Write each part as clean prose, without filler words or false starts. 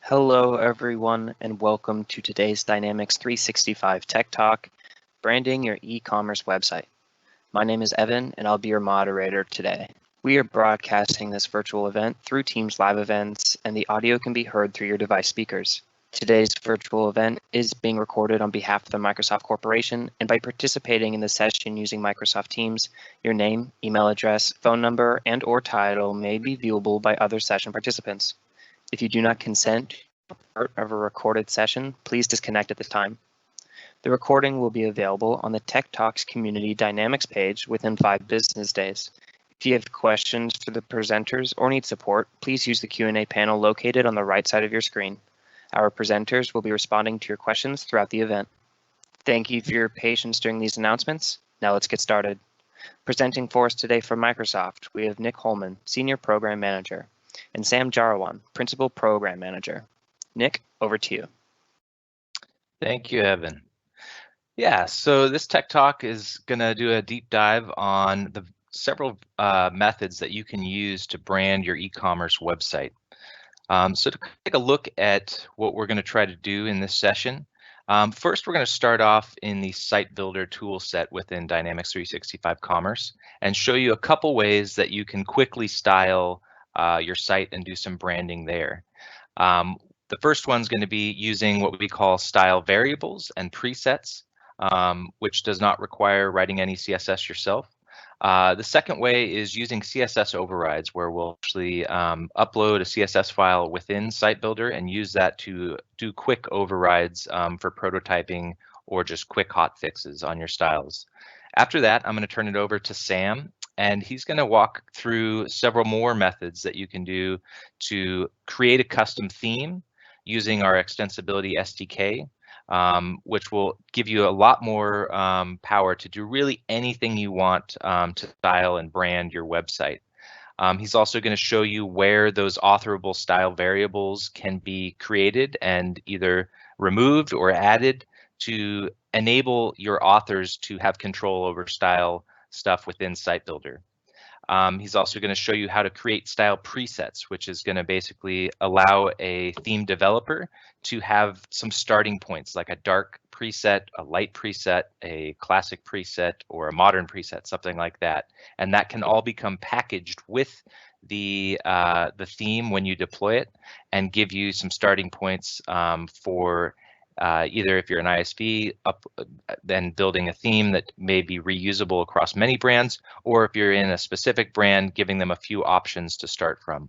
Hello, everyone, and welcome to today's Dynamics 365 Tech Talk, branding your e-commerce website. My name is Evan, and I'll be your moderator today. We are broadcasting this virtual event through Teams live events, and the audio can be heard through your device speakers. Today's virtual event is being recorded on behalf of the Microsoft Corporation, and by participating in the session using Microsoft Teams, your name, email address, phone number, and/or title may be viewable by other session participants. If you do not consent to be part of a recorded session, please disconnect at this time. The recording will be available on the Tech Talks Community Dynamics page within 5 business days. If you have questions for the presenters or need support, please use the Q&A panel located on the right side of your screen. Our presenters will be responding to your questions throughout the event. Thank you for your patience during these announcements. Now let's get started. Presenting for us today from Microsoft, we have Nick Holman, Senior Program Manager, and Sam Jarawan, Principal Program Manager. Nick, over to you. Thank you, Evan. Yeah, so this Tech Talk is going to do a deep dive on the several methods that you can use to brand your e-commerce website. So to take a look at what we're going to try to do in this session, first we're going to start off in the Site Builder tool set within Dynamics 365 Commerce and show you a couple ways that you can quickly style your site and do some branding there. The first one's going to be using what we call style variables and presets, which does not require writing any CSS yourself. The second way is using CSS overrides, where we'll actually upload a CSS file within Site Builder and use that to do quick overrides for prototyping or just quick hot fixes on your styles. After that, I'm going to turn it over to Sam, and he's going to walk through several more methods that you can do to create a custom theme using our extensibility SDK, which will give you a lot more power to do really anything you want to style and brand your website. He's also going to show you where those authorizable style variables can be created and either removed or added to enable your authors to have control over style stuff within Site Builder. He's also going to show you how to create style presets, which is going to basically allow a theme developer to have some starting points like a dark preset, a light preset, a classic preset, or a modern preset, something like that. And that can all become packaged with the theme when you deploy it and give you some starting points for either if you're an ISV, then building a theme that may be reusable across many brands, or if you're in a specific brand, giving them a few options to start from.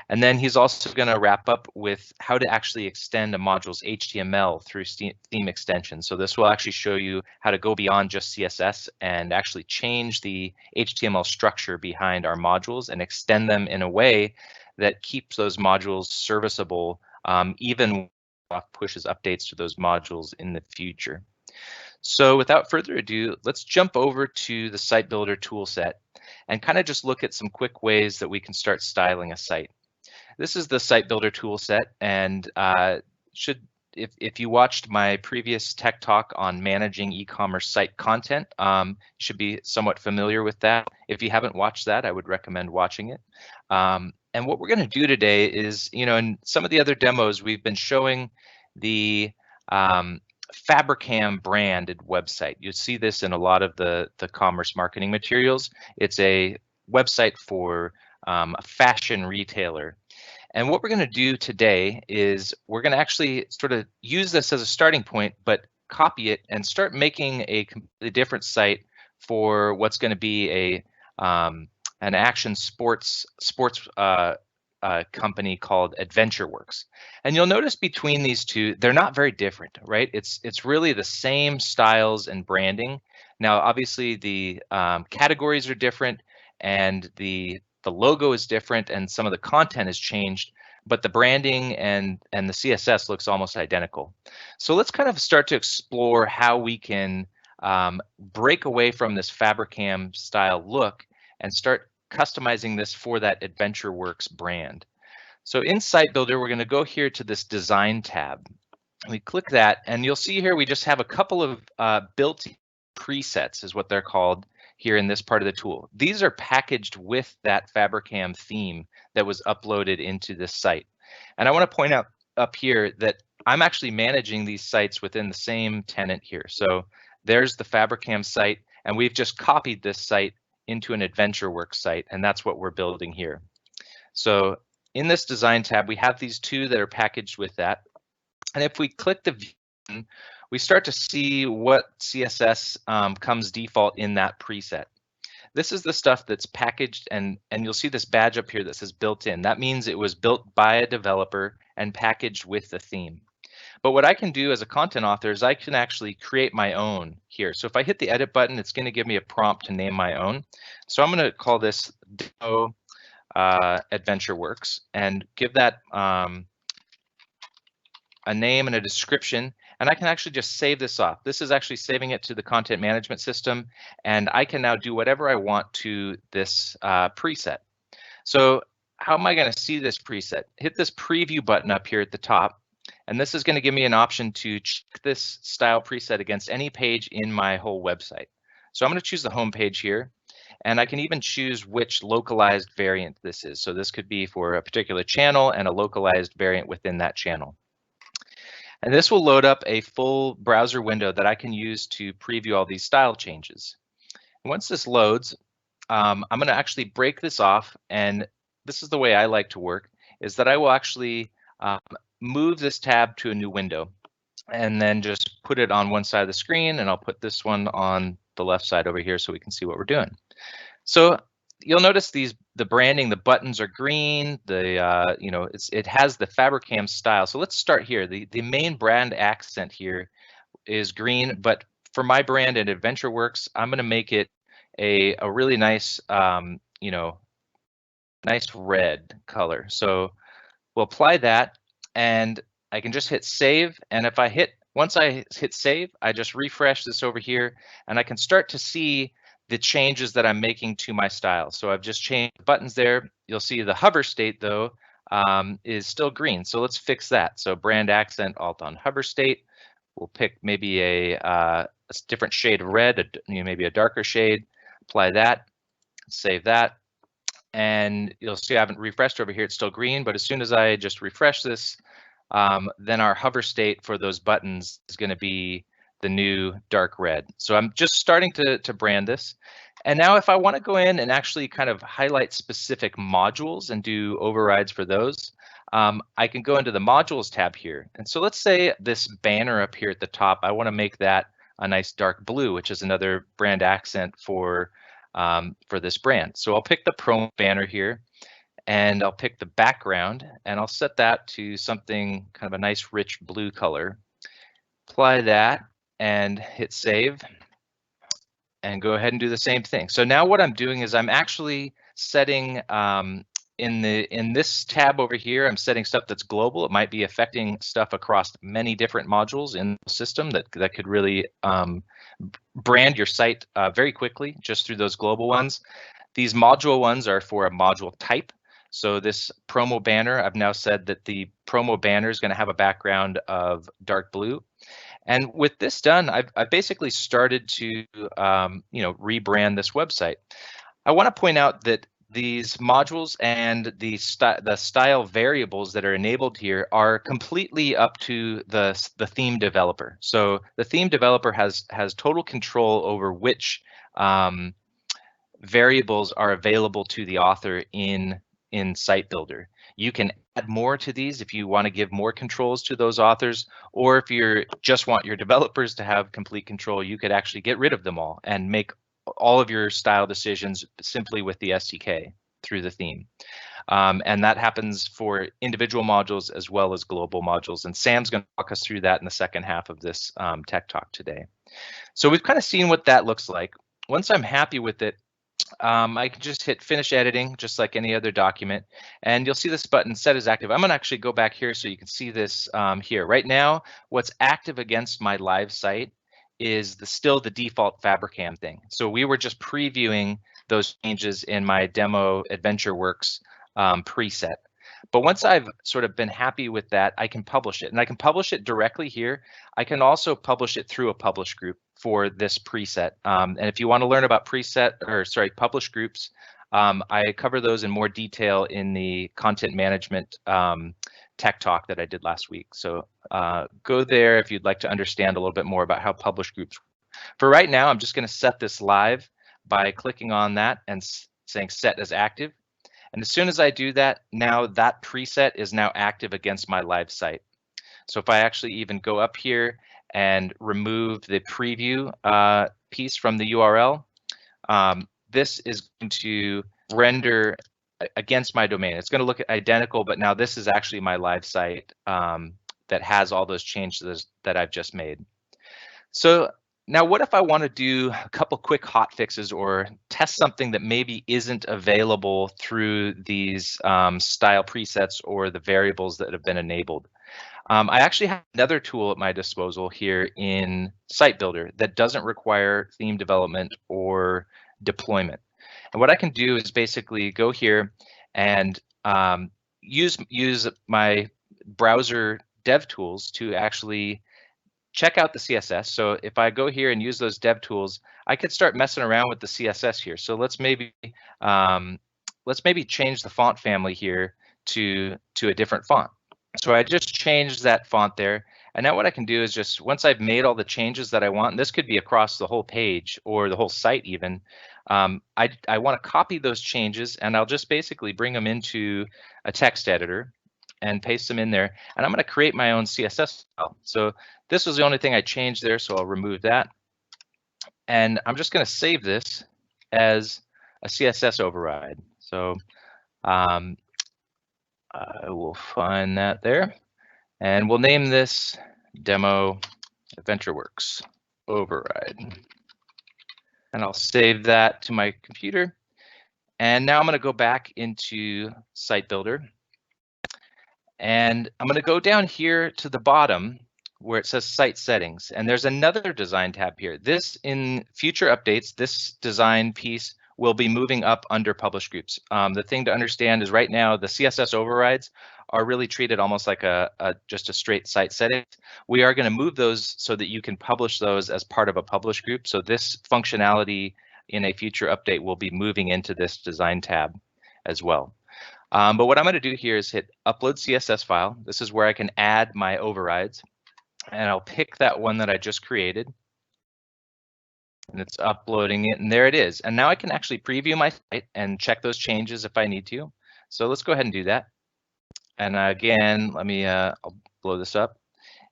And then he's also going to wrap up with how to actually extend a module's HTML through theme extension. So this will actually show you how to go beyond just CSS and actually change the HTML structure behind our modules and extend them in a way that keeps those modules serviceable even pushes updates to those modules in the future. So without further ado, let's jump over to the Site Builder toolset and kind of just look at some quick ways that we can start styling a site. This is the Site Builder toolset, and if you watched my previous tech talk on managing e-commerce site content, you should be somewhat familiar with that. If you haven't watched that, I would recommend watching it. And what we're going to do today is, in some of the other demos, we've been showing the Fabrikam branded website. You'll see this in a lot of the commerce marketing materials. It's a website for a fashion retailer. And what we're going to do today is we're going to actually sort of use this as a starting point, but copy it and start making a completely different site for what's going to be an action sports company called AdventureWorks. And you'll notice between these two, they're not very different, right? It's really the same styles and branding. Now, obviously, the categories are different, and the logo is different, and some of the content has changed, but the branding and the CSS looks almost identical. So let's kind of start to explore how we can break away from this Fabrikam style look and start customizing this for that AdventureWorks brand. So in Site Builder, we're going to go here to this Design tab. We click that, and you'll see here we just have a couple of built-in presets, is what they're called, here in this part of the tool. These are packaged with that Fabrikam theme that was uploaded into this site. And I want to point out up here that I'm actually managing these sites within the same tenant here. So there's the Fabrikam site, and we've just copied this site into an AdventureWorks site, and that's what we're building here. So in this design tab, we have these two that are packaged with that. And if we click the view, we start to see what CSS comes default in that preset. This is the stuff that's packaged, and you'll see this badge up here that says built in. That means it was built by a developer and packaged with the theme. But what I can do as a content author is I can actually create my own here. So if I hit the edit button, it's going to give me a prompt to name my own. So I'm going to call this Demo AdventureWorks and give that a name and a description, and I can actually just save this off. This is actually saving it to the content management system, and I can now do whatever I want to this preset. So how am I going to see this preset? Hit this preview button up here at the top, and this is going to give me an option to check this style preset against any page in my whole website. So I'm going to choose the home page here, and I can even choose which localized variant this is. So this could be for a particular channel and a localized variant within that channel. And this will load up a full browser window that I can use to preview all these style changes. And once this loads, I'm going to actually break this off, and this is the way I like to work, is that I will actually move this tab to a new window and then just put it on one side of the screen, and I'll put this one on the left side over here so we can see what we're doing. So you'll notice the branding, the buttons are green, it has the Fabrikam style. So let's start here. The main brand accent here is green, but for my brand at AdventureWorks, I'm going to make it a really nice nice red color. So we'll apply that, and I can just hit save, and once I hit save, I just refresh this over here, and I can start to see the changes that I'm making to my style. So I've just changed the buttons there. You'll see the hover state though is still green. So let's fix that. So brand accent, alt on hover state. We'll pick maybe a different shade of red, maybe a darker shade. Apply that, save that, and you'll see I haven't refreshed over here. It's still green, but as soon as I just refresh this, then our hover state for those buttons is going to be the new dark red. So I'm just starting to brand this. And now if I want to go in and actually kind of highlight specific modules and do overrides for those, I can go into the modules tab here. And so let's say this banner up here at the top, I want to make that a nice dark blue, which is another brand accent for this brand. So I'll pick the promo banner here, and I'll pick the background, and I'll set that to something kind of a nice rich blue color. Apply that and hit save, and go ahead and do the same thing. So now what I'm doing is I'm actually setting in this tab over here, I'm setting stuff that's global. It might be affecting stuff across many different modules in the system that could really brand your site very quickly just through those global ones. These module ones are for a module type. So this promo banner, I've now said that the promo banner is going to have a background of dark blue. And with this done, I've basically started to rebrand this website. I want to point out that these modules and the style variables that are enabled here are completely up to the theme developer. So the theme developer has total control over which variables are available to the author in Site Builder. You can add more to these if you want to give more controls to those authors, or if you just want your developers to have complete control, you could actually get rid of them all and make all of your style decisions simply with the SDK through the theme. And that happens for individual modules as well as global modules. And Sam's going to walk us through that in the second half of this Tech Talk today. So we've kind of seen what that looks like. Once I'm happy with it, I can just hit finish editing just like any other document, and you'll see this button set as active. I'm going to actually go back here so you can see this here. Right now, what's active against my live site is still the default Fabrikam thing. So we were just previewing those changes in my demo AdventureWorks preset. But once I've sort of been happy with that, I can publish it, and I can publish it directly here. I can also publish it through a publish group for this preset. And if you want to learn about publish groups, I cover those in more detail in the content management tech talk that I did last week. So go there if you'd like to understand a little bit more about how publish groups. For right now, I'm just going to set this live by clicking on that and saying set as active. And as soon as I do that, now that preset is now active against my live site. So if I actually even go up here and remove the preview piece from the URL, this is going to render against my domain. It's going to look identical, but now this is actually my live site that has all those changes that I've just made. So now what if I want to do a couple quick hot fixes or test something that maybe isn't available through these style presets or the variables that have been enabled? I actually have another tool at my disposal here in Site Builder that doesn't require theme development or deployment. And what I can do is basically go here and use my browser dev tools to actually check out the CSS. So if I go here and use those dev tools, I could start messing around with the CSS here. So let's maybe change the font family here to a different font. So I just changed that font there. And now what I can do is just, once I've made all the changes that I want, and this could be across the whole page or the whole site even, I want to copy those changes, and I'll just basically bring them into a text editor and paste them in there. And I'm going to create my own CSS file. So this was the only thing I changed there, so I'll remove that. And I'm just going to save this as a CSS override. So I will find that there, and we'll name this demo AdventureWorks override. And I'll save that to my computer. And now I'm going to go back into Site Builder. And I'm going to go down here to the bottom where it says Site Settings. And there's another design tab here. This, in future updates, this design piece will be moving up under Publish Groups. The thing to understand is right now the CSS overrides are really treated almost like just a straight site setting. We are going to move those so that you can publish those as part of a Publish Group. So this functionality in a future update will be moving into this design tab as well. But what I'm going to do here is hit Upload CSS File. This is where I can add my overrides. And I'll pick that one that I just created. And it's uploading it, and there it is. And now I can actually preview my site and check those changes if I need to. So let's go ahead and do that. And again, let me, I'll blow this up.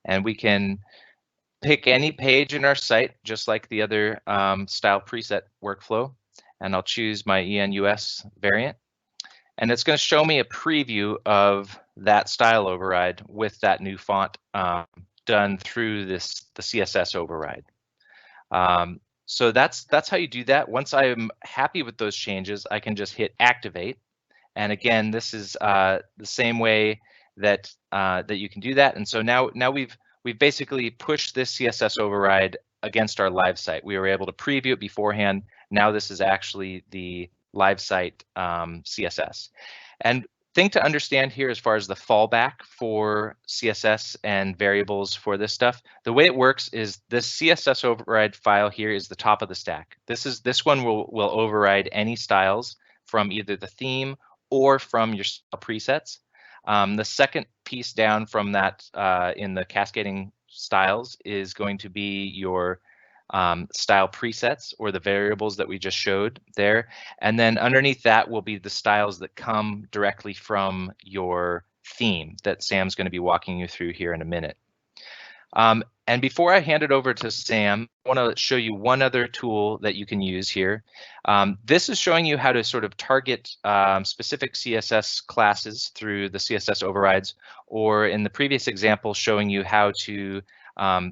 And we can pick any page in our site, just like the other style preset workflow. And I'll choose my ENUS variant. And it's going to show me a preview of that style override with that new font done through the CSS override. So that's how you do that. Once I'm happy with those changes, I can just hit activate. And again, this is the same way that that you can do that. And so now we've basically pushed this CSS override against our live site. We were able to preview it beforehand. Now this is actually the live site CSS. And thing to understand here as far as the fallback for CSS and variables for this stuff, the way it works is this CSS override file here is the top of the stack. This one will override any styles from either the theme or from your presets. The second piece down from that in the cascading styles is going to be your style presets or the variables that we just showed there. And then underneath that will be the styles that come directly from your theme that Sam's going to be walking you through here in a minute. And before I hand it over to Sam, I want to show you one other tool that you can use here. This is showing you how to sort of target specific CSS classes through the CSS overrides, or in the previous example, showing you how to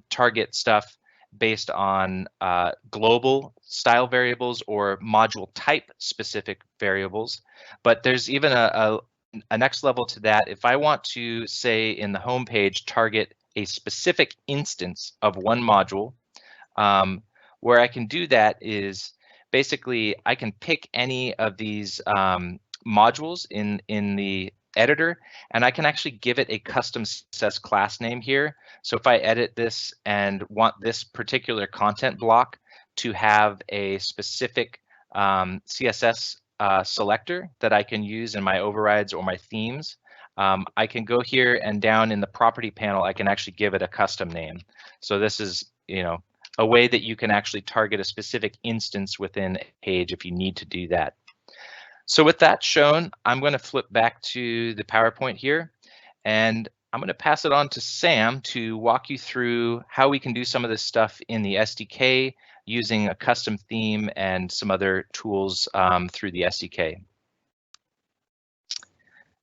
target stuff based on global style variables or module type specific variables. But there's even a next level to that. If I want to, say, in the home page, target a specific instance of one module, where I can do that is basically I can pick any of these modules in the editor, and I can actually give it a custom CSS class name here. So if I edit this and want this particular content block to have a specific CSS selector that I can use in my overrides or my themes, I can go here and down in the property panel, I can actually give it a custom name. So this is, a way that you can actually target a specific instance within a page if you need to do that. So with that shown, I'm going to flip back to the PowerPoint here, and I'm going to pass it on to Sam to walk you through how we can do some of this stuff in the SDK using a custom theme and some other tools through the SDK.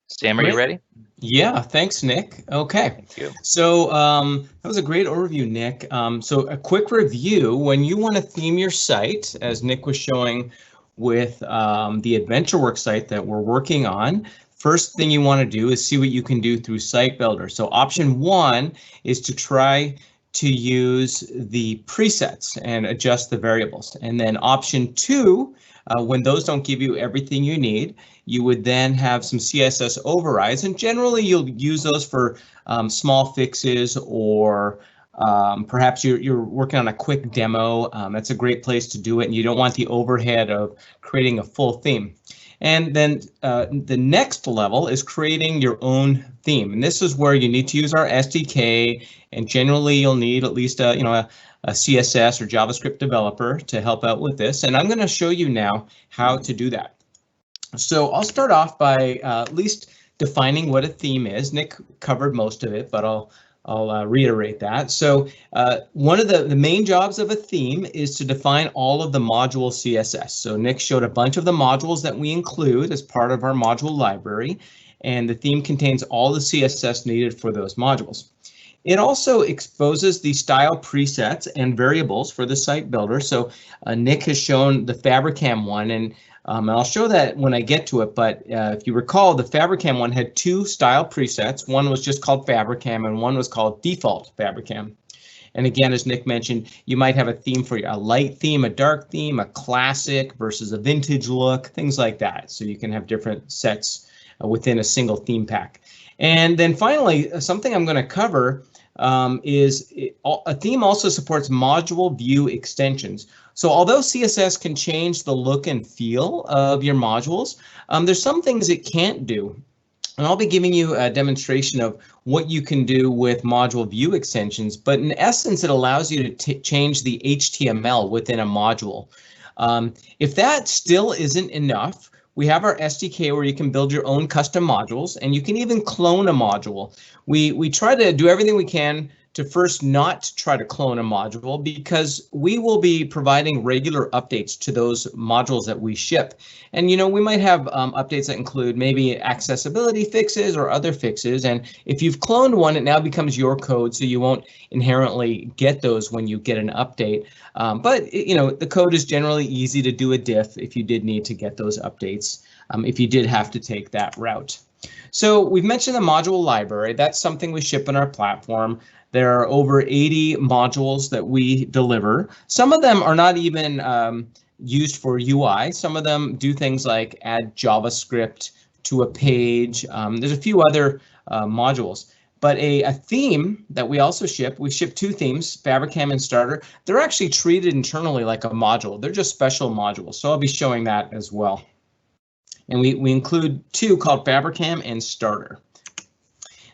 Sam, are you ready? Yeah, thanks, Nick. Okay. Thank you. So that was a great overview, Nick. So a quick review: when you want to theme your site, as Nick was showing with the AdventureWorks site that we're working on, first thing you want to do is see what you can do through Site Builder. So option 1 is to try to use the presets and adjust the variables. And then option 2, when those don't give you everything you need, you would then have some CSS overrides, and generally you'll use those for small fixes, or perhaps you're working on a quick demo. That's a great place to do it, and you don't want the overhead of creating a full theme. And then the next level is creating your own theme, and this is where you need to use our SDK, and generally you'll need at least a CSS or JavaScript developer to help out with this. And I'm going to show you now how to do that. So I'll start off by at least defining what a theme is. Nick covered most of it, but I'll reiterate that. So one of the main jobs of a theme is to define all of the module CSS. So Nick showed a bunch of the modules that we include as part of our module library, and the theme contains all the CSS needed for those modules. It also exposes the style presets and variables for the site builder. So Nick has shown the Fabrikam one, and I'll show that when I get to it, but if you recall, the Fabrikam one had 2 style presets. One was just called Fabrikam and one was called default Fabrikam. And again, as Nick mentioned, you might have a theme for a light theme, a dark theme, a classic versus a vintage look, things like that. So you can have different sets within a single theme pack. And then finally, something I'm going to cover is a theme also supports module view extensions. So although CSS can change the look and feel of your modules, there's some things it can't do. And I'll be giving you a demonstration of what you can do with module view extensions, but in essence, it allows you to change the HTML within a module. If that still isn't enough, we have our SDK where you can build your own custom modules, and you can even clone a module. We try to do everything we can to first not try to clone a module, because we will be providing regular updates to those modules that we ship. And we might have updates that include maybe accessibility fixes or other fixes. And if you've cloned one, it now becomes your code, so you won't inherently get those when you get an update. But the code is generally easy to do a diff if you did need to get those updates, if you did have to take that route. So we've mentioned the module library. That's something we ship on our platform. There are over 80 modules that we deliver. Some of them are not even used for UI. Some of them do things like add JavaScript to a page. There's a few other modules. But a theme that we also ship, we ship 2 themes, Fabrikam and Starter. They're actually treated internally like a module. They're just special modules. So I'll be showing that as well. And we include 2 called Fabrikam and Starter.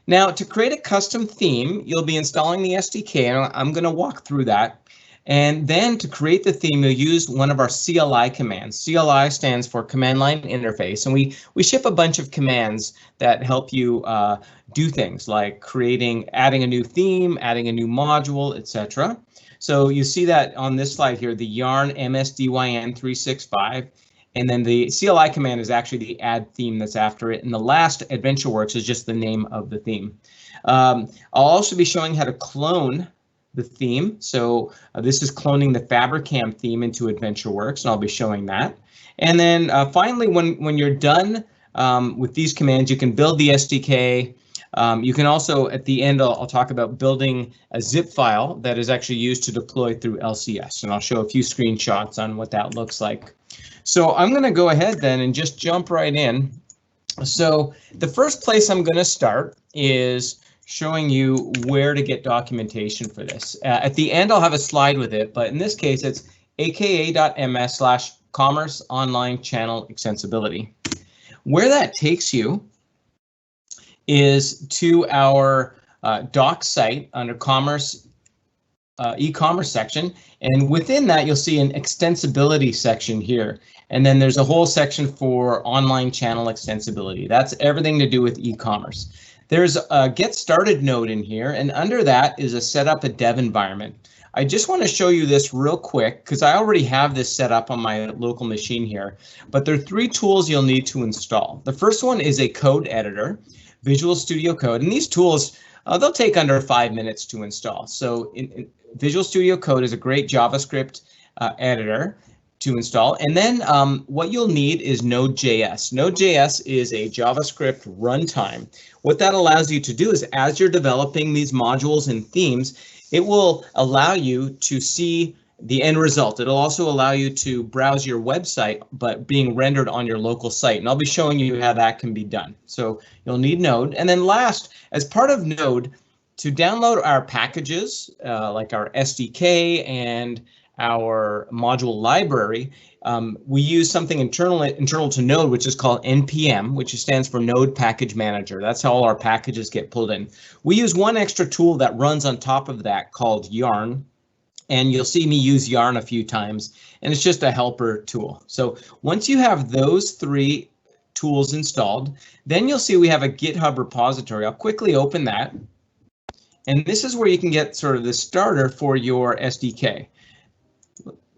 Now, to create a custom theme, you'll be installing the SDK, and I'm going to walk through that. And then to create the theme, you'll use one of our CLI commands. CLI stands for Command Line Interface, and we ship a bunch of commands that help you do things like adding a new theme, adding a new module, etc. So you see that on this slide here, the yarn msdyn 365. And then the CLI command is actually the add theme that's after it. And the last AdventureWorks is just the name of the theme. I'll also be showing how to clone the theme. So this is cloning the Fabrikam theme into AdventureWorks, and I'll be showing that. And then finally, when you're done with these commands, you can build the SDK. You can also, at the end, I'll talk about building a zip file that is actually used to deploy through LCS. And I'll show a few screenshots on what that looks like. So I'm going to go ahead then and just jump right in. So the first place I'm going to start is showing you where to get documentation for this. At the end, I'll have a slide with it, but in this case, it's aka.ms/commerce online channel extensibility. Where that takes you is to our doc site under commerce, e-commerce section, and within that you'll see an extensibility section here, and then there's a whole section for online channel extensibility. That's everything to do with e-commerce. There's a get started node in here, and under that is a set up a dev environment. I just want to show you this real quick because I already have this set up on my local machine here, but there are 3 tools you'll need to install. The first one is a code editor, Visual Studio Code, and these tools, they'll take under 5 minutes to install. So Visual Studio Code is a great JavaScript editor to install. And then what you'll need is Node.js. Node.js is a JavaScript runtime. What that allows you to do is as you're developing these modules and themes, it will allow you to see the end result. It'll also allow you to browse your website, but being rendered on your local site. And I'll be showing you how that can be done. So you'll need Node. And then last, as part of Node, to download our packages, like our SDK and our module library, we use something internal to Node, which is called NPM, which stands for Node Package Manager. That's how all our packages get pulled in. We use one extra tool that runs on top of that called Yarn, and you'll see me use Yarn a few times, and it's just a helper tool. So once you have those 3 tools installed, then you'll see we have a GitHub repository. I'll quickly open that, and this is where you can get sort of the starter for your SDK.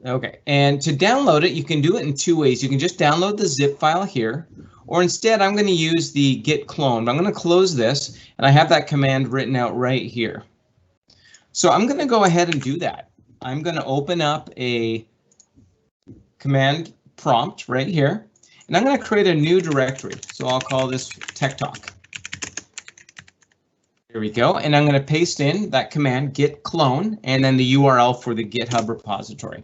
Okay, and to download it, you can do it in 2 ways. You can just download the zip file here, or instead I'm going to use the Git Clone. I'm going to close this, and I have that command written out right here. So I'm going to go ahead and do that. I'm going to open up a command prompt right here, and I'm going to create a new directory. So I'll call this Tech Talk. Here we go, and I'm going to paste in that command Git Clone and then the URL for the GitHub repository.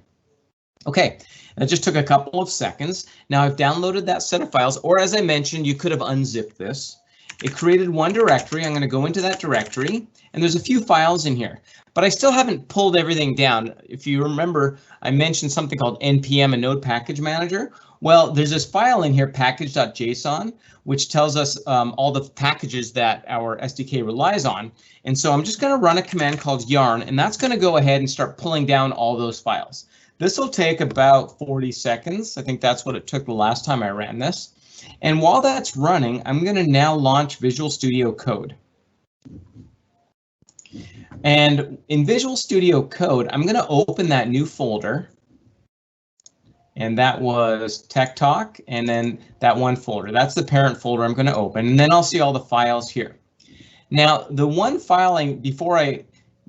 Okay, that just took a couple of seconds. Now I've downloaded that set of files, or as I mentioned, you could have unzipped this. It created one directory. I'm going to go into that directory, and there's a few files in here, but I still haven't pulled everything down. If you remember, I mentioned something called NPM and Node Package Manager. Well, there's this file in here, package.json, which tells us all the packages that our SDK relies on. And so I'm just going to run a command called yarn, and that's going to go ahead and start pulling down all those files. This will take about 40 seconds. I think that's what it took the last time I ran this. And while that's running, I'm going to now launch Visual Studio Code. And in Visual Studio Code, I'm going to open that new folder. And that was Tech Talk, and then that one folder. That's the parent folder I'm going to open, and then I'll see all the files here. Now, the one filing, before I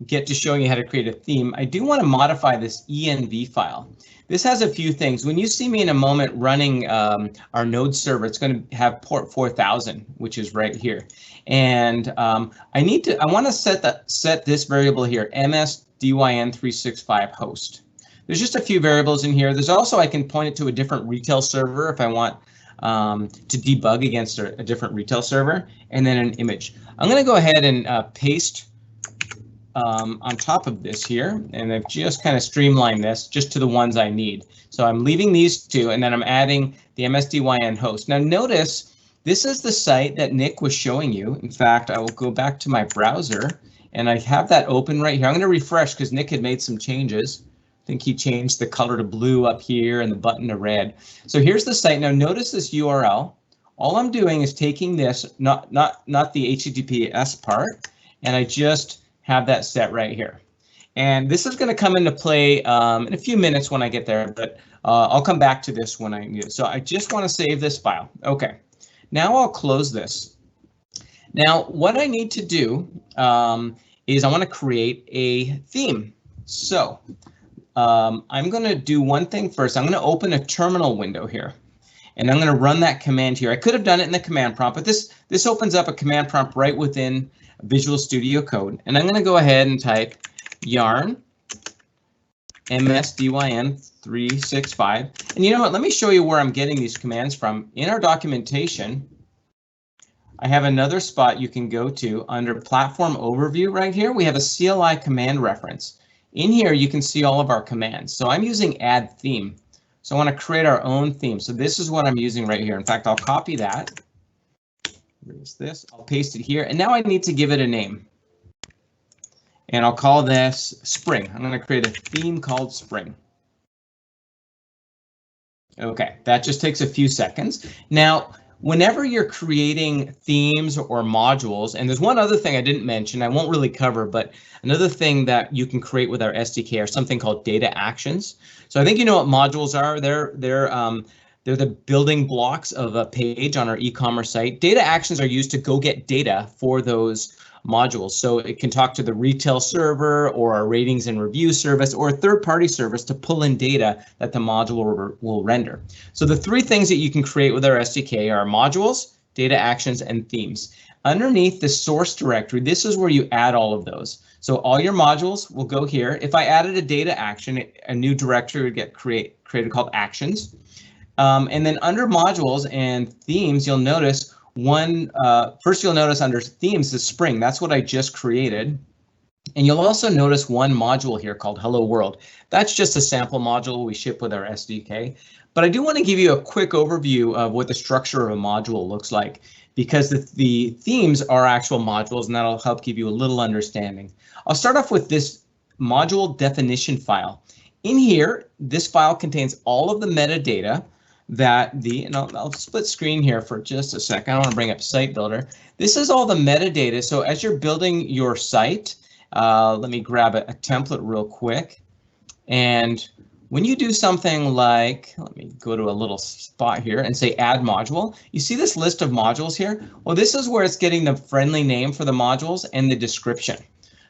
get to showing you how to create a theme, I do want to modify this Env file. This has a few things. When you see me in a moment running our node server, it's going to have port 4000, which is right here. And I want to set this variable here, msdyn365 host. There's just a few variables in here. There's also, I can point it to a different retail server if I want to debug against a different retail server, and then an image. I'm going to go ahead and paste on top of this here, and I've just kind of streamlined this just to the ones I need. So I'm leaving these 2, and then I'm adding the msdyn host. Now notice, this is the site that Nick was showing you. In fact, I will go back to my browser, and I have that open right here. I'm going to refresh because Nick had made some changes. I think he changed the color to blue up here and the button to red. So here's the site. Now notice this URL. All I'm doing is taking this, not the HTTPS part, and I just have that set right here. And this is going to come into play in a few minutes when I get there, but I'll come back to this when I need it. So I just want to save this file. Okay, now I'll close this. Now what I need to do is I want to create a theme. So I'm going to do one thing first. I'm going to open a terminal window here, and I'm going to run that command here. I could have done it in the command prompt, but this opens up a command prompt right within Visual Studio Code. And I'm going to go ahead and type yarn msdyn365. And you know what? Let me show you where I'm getting these commands from. In our documentation, I have another spot you can go to under Platform Overview right here. We have a CLI command reference. In here, you can see all of our commands. So I'm using add theme. So I want to create our own theme. So this is what I'm using right here. In fact, I'll copy that erase this. I'll paste it here, and now I need to give it a name. And I'll call this Spring. I'm going to create a theme called Spring. Okay, that just takes a few seconds. Now, whenever you're creating themes or modules, and there's one other thing I didn't mention, I won't really cover, but another thing that you can create with our SDK are something called data actions. So I think you know what modules are. They're the building blocks of a page on our e-commerce site. Data actions are used to go get data for those modules. So it can talk to the retail server or our ratings and review service or a third-party service to pull in data that the module will render. So the three things that you can create with our SDK are modules, data actions, and themes. Underneath the source directory, this is where you add all of those. So all your modules will go here. If I added a data action, a new directory would get created called actions. And then under modules and themes, you'll notice first you'll notice under themes is Spring. That's what I just created. And you'll also notice one module here called Hello World. That's just a sample module we ship with our SDK. But I do want to give you a quick overview of what the structure of a module looks like, because the themes are actual modules, and that'll help give you a little understanding. I'll start off with this module definition file. In here, this file contains all of the metadata that and I'll split screen here for just a second. I want to bring up Site Builder. This is all the metadata. So as you're building your site, let me grab a template real quick. And when you do something like, let me go to a little spot here and say add module, you see this list of modules here? Well, this is where it's getting the friendly name for the modules and the description.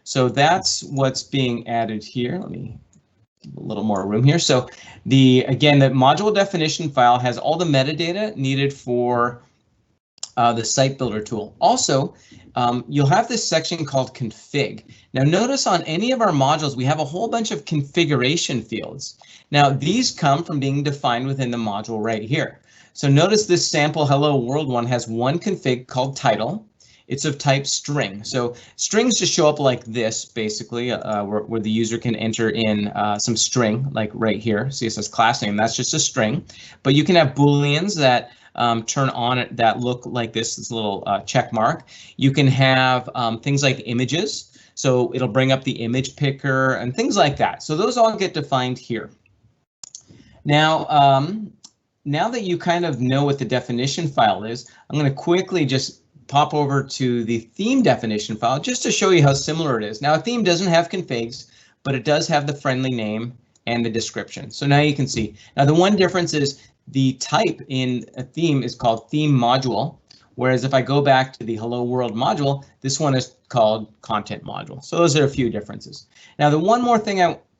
So that's what's being added here. Let me give a little more room here. So again, the module definition file has all the metadata needed for the site builder tool. Also, you'll have this section called config. Now notice on any of our modules, we have a whole bunch of configuration fields. Now these come from being defined within the module right here. So notice this sample Hello World one has one config called title. It's of type string. So strings just show up like this, basically, where the user can enter in some string, like right here. See, it says class name. That's just a string. But you can have Booleans that turn on that look like this little check mark. You can have things like images. So it'll bring up the image picker and things like that. So those all get defined here. Now, now that you kind of know what the definition file is, I'm going to quickly just pop over to the theme definition file just to show you how similar it is. Now a theme doesn't have configs, but it does have the friendly name and the description. So now you can see. Now the one difference is the type in a theme is called theme module, whereas if I go back to the Hello World module, this one is called content module. So those are a few differences. Now the one more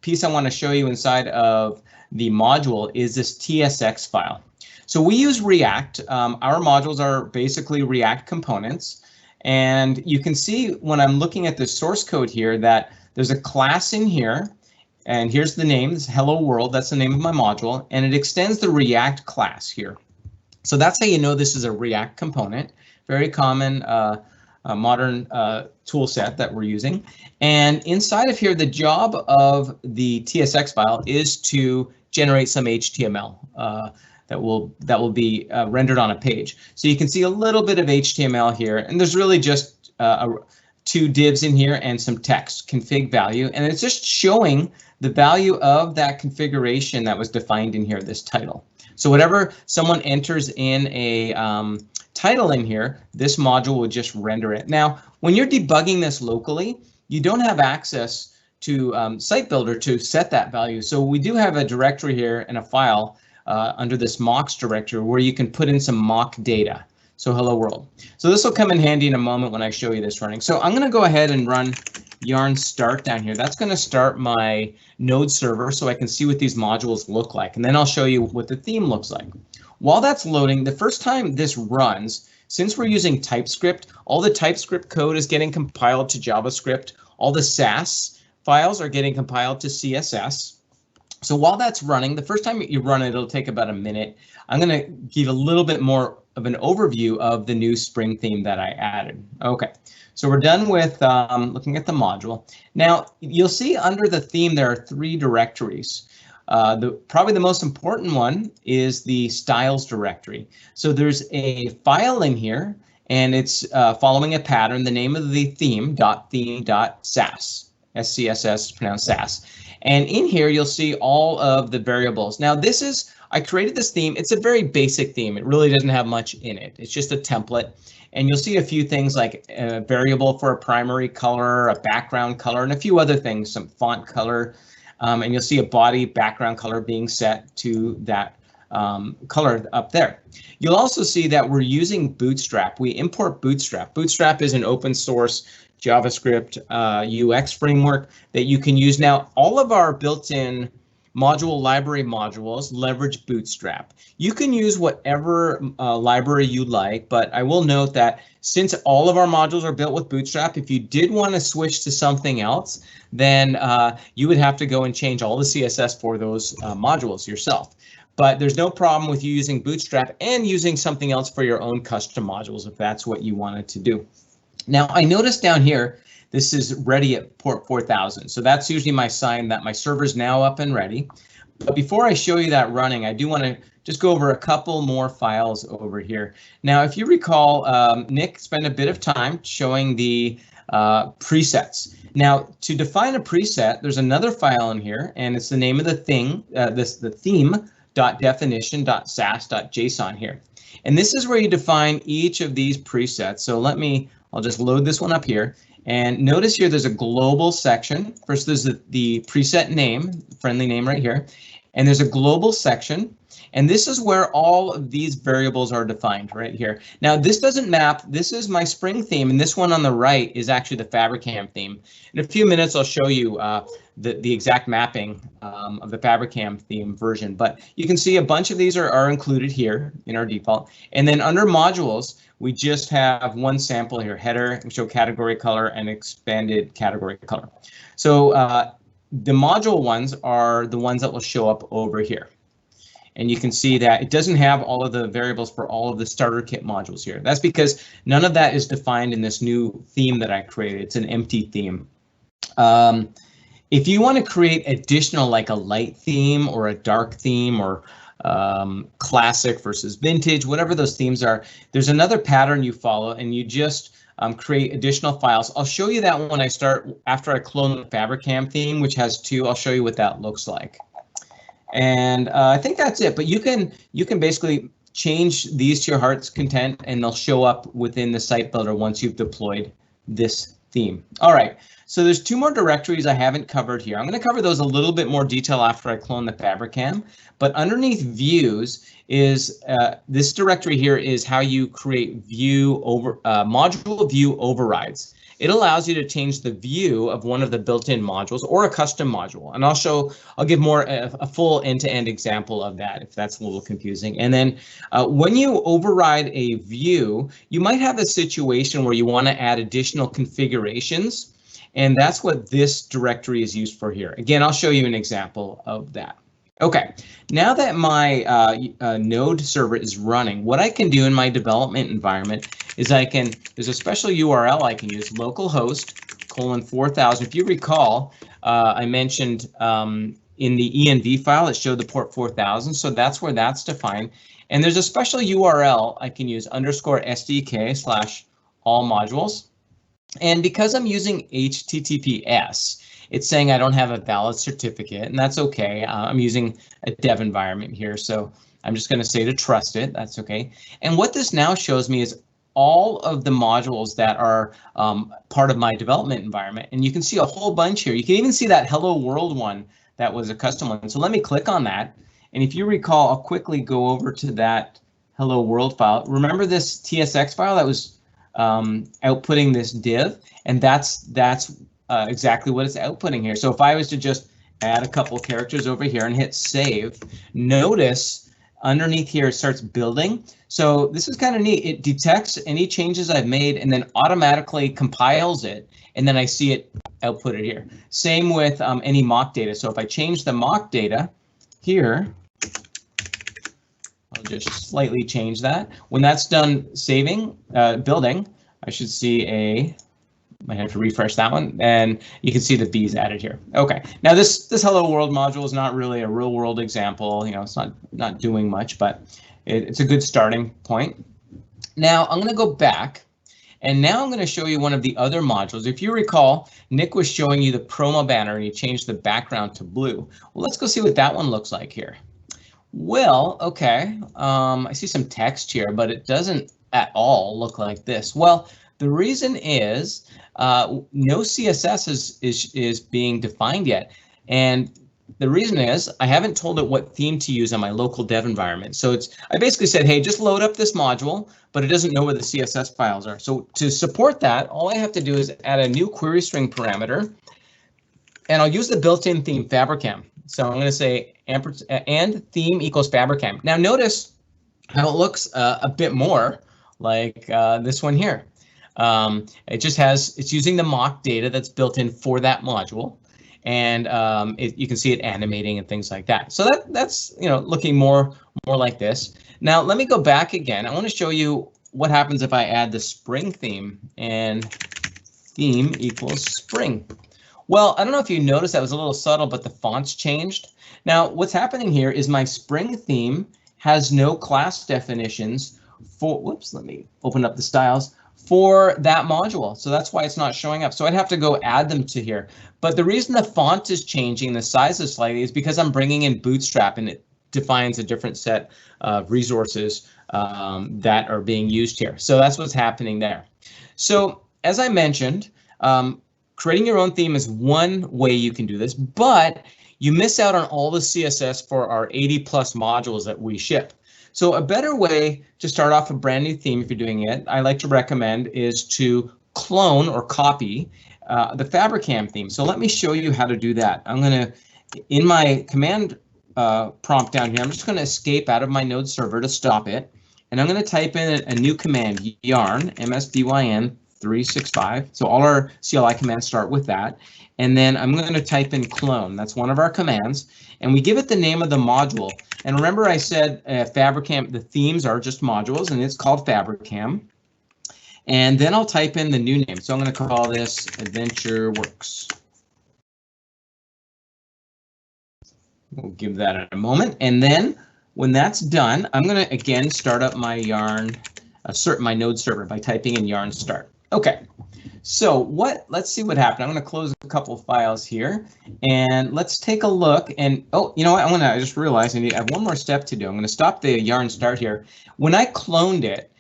piece I want to show you inside of the module is this TSX file. So we use React. Our modules are basically React components. And you can see when I'm looking at the source code here that there's a class in here. And here's the name, this Hello World, that's the name of my module. And it extends the React class here. So that's how you know this is a React component. Very common modern tool set that we're using. And inside of here, the job of the TSX file is to generate some HTML. That will be rendered on a page. So you can see a little bit of HTML here, and there's really just two divs in here and some text, config value, and it's just showing the value of that configuration that was defined in here, this title. So whatever someone enters in a title in here, this module will just render it. Now, when you're debugging this locally, you don't have access to Site Builder to set that value. So we do have a directory here and a file under this mocks directory where you can put in some mock data. So hello world. So this will come in handy in a moment when I show you this running. So I'm going to go ahead and run yarn start down here. That's going to start my node server so I can see what these modules look like. And then I'll show you what the theme looks like. While that's loading, the first time this runs, since we're using TypeScript, all the TypeScript code is getting compiled to JavaScript. All the Sas files are getting compiled to CSS. So while that's running, the first time you run it, it'll take about a minute. I'm going to give a little bit more of an overview of the new Spring theme that I added. Okay, so we're done with looking at the module. Now, you'll see under the theme there are 3 directories. Probably the most important one is the styles directory. So there's a file in here, and it's following a pattern. The name of the theme.theme.sas, SCSS, pronounced SAS. And in here, you'll see all of the variables. Now, I created this theme. It's a very basic theme. It really doesn't have much in it. It's just a template. And you'll see a few things like a variable for a primary color, a background color, and a few other things, some font color. And you'll see a body background color being set to that color up there. You'll also see that we're using Bootstrap. We import Bootstrap. Bootstrap is an open source JavaScript UX framework that you can use. Now, all of our built-in module library modules leverage Bootstrap. You can use whatever library you like, but I will note that since all of our modules are built with Bootstrap, if you did want to switch to something else, then you would have to go and change all the CSS for those modules yourself. But there's no problem with you using Bootstrap and using something else for your own custom modules if that's what you wanted to do. Now, I noticed down here, this is ready at port 4000. So that's usually my sign that my server's now up and ready. But before I show you that running, I do want to just go over a couple more files over here. Now, if you recall, Nick spent a bit of time showing the presets. Now, to define a preset, there's another file in here, and it's the name of the thing, the theme.definition.sas.json here. And this is where you define each of these presets. So I'll just load this one up here. And notice here there's a global section. First, there's the preset name, friendly name right here. And there's a global section. And this is where all of these variables are defined right here. Now, this doesn't map. This is my Spring theme. And this one on the right is actually the Fabrikam theme. In a few minutes, I'll show you the exact mapping of the Fabrikam theme version. But you can see a bunch of these are included here in our default. And then under modules, we just have one sample here, header, we show category color and expanded category color. So the module ones are the ones that will show up over here. And you can see that it doesn't have all of the variables for all of the starter kit modules here. That's because none of that is defined in this new theme that I created. It's an empty theme. If you want to create additional, like a light theme or a dark theme or classic versus vintage, whatever those themes are, there's another pattern you follow, and you just create additional files. I'll show you that when I start, after I clone the Fabrikam theme, which has two. I'll show you what that looks like. And I think that's it. But you can basically change these to your heart's content, and they'll show up within the site builder once you've deployed this theme. All right. So there's two more directories I haven't covered here. I'm going to cover those a little bit more detail after I clone the Fabrikam. But underneath views is this directory here is how you create module view overrides. It allows you to change the view of one of the built-in modules or a custom module. And I'll give more a full end-to-end example of that if that's a little confusing. And then when you override a view, you might have a situation where you want to add additional configurations. And that's what this directory is used for here. Again, I'll show you an example of that. Okay, now that my node server is running, what I can do in my development environment is there's a special URL I can use, localhost:4000. If you recall, I mentioned in the Env file, it showed the port 4000, so that's where that's defined. And there's a special URL I can use, _SDK/all modules. And because I'm using HTTPS, it's saying I don't have a valid certificate, and that's okay. I'm using a dev environment here, so I'm just going to say to trust it. That's okay. And what this now shows me is all of the modules that are part of my development environment. And you can see a whole bunch here. You can even see that Hello World one that was a custom one. So let me click on that. And if you recall, I'll quickly go over to that Hello World file. Remember this TSX file that was outputting this div, and that's exactly what it's outputting here. So if I was to just add a couple characters over here and hit save, notice underneath here it starts building. So this is kind of neat. It detects any changes I've made and then automatically compiles it, and then I see it outputted here. Same with any mock data. So if I change the mock data here, I'll just slightly change that. When that's done saving, building, I should see I have to refresh that one, and you can see the B's added here. Okay, now this Hello World module is not really a real world example. You know, it's not doing much, but it's a good starting point. Now I'm going to go back, and now I'm going to show you one of the other modules. If you recall, Nick was showing you the promo banner and he changed the background to blue. Well, let's go see what that one looks like here. Well, okay, I see some text here, but it doesn't at all look like this. Well, the reason is no CSS is being defined yet. And the reason is I haven't told it what theme to use on my local dev environment. So I basically said, hey, just load up this module, but it doesn't know where the CSS files are. So to support that, all I have to do is add a new query string parameter, and I'll use the built-in theme Fabrikam. So I'm going to say and theme equals Fabrikam. Now notice how it looks a bit more like this one here. It's using the mock data that's built in for that module, and you can see it animating and things like that. So that's looking more like this. Now let me go back again. I want to show you what happens if I add the spring theme and theme equals spring. Well, I don't know if you noticed that was a little subtle, but the font's changed. Now, what's happening here is my spring theme has no class definitions for, whoops, let me open up the styles for that module. So that's why it's not showing up. So I'd have to go add them to here. But the reason the font is changing, the size is slightly, is because I'm bringing in Bootstrap, and it defines a different set of resources that are being used here. So that's what's happening there. So as I mentioned, creating your own theme is one way you can do this, but you miss out on all the CSS for our 80+ modules that we ship. So a better way to start off a brand new theme, if you're doing it, I like to recommend, is to clone or copy the Fabrikam theme. So let me show you how to do that. I'm going to, in my command prompt down here, I'm just going to escape out of my node server to stop it. And I'm going to type in a new command, yarn, msdyn 365. So all our CLI commands start with that. And then I'm going to type in clone. That's one of our commands. And we give it the name of the module. And remember I said Fabrikam, the themes are just modules, and it's called Fabrikam. And then I'll type in the new name. So I'm going to call this AdventureWorks. We'll give that a moment. And then when that's done, I'm going to again start up my yarn, my node server by typing in yarn start. Okay, so let's see what happened. I'm going to close a couple of files here, and let's take a look. And oh, you know what? I just realized I have one more step to do. I'm going to stop the yarn start here. When I cloned it,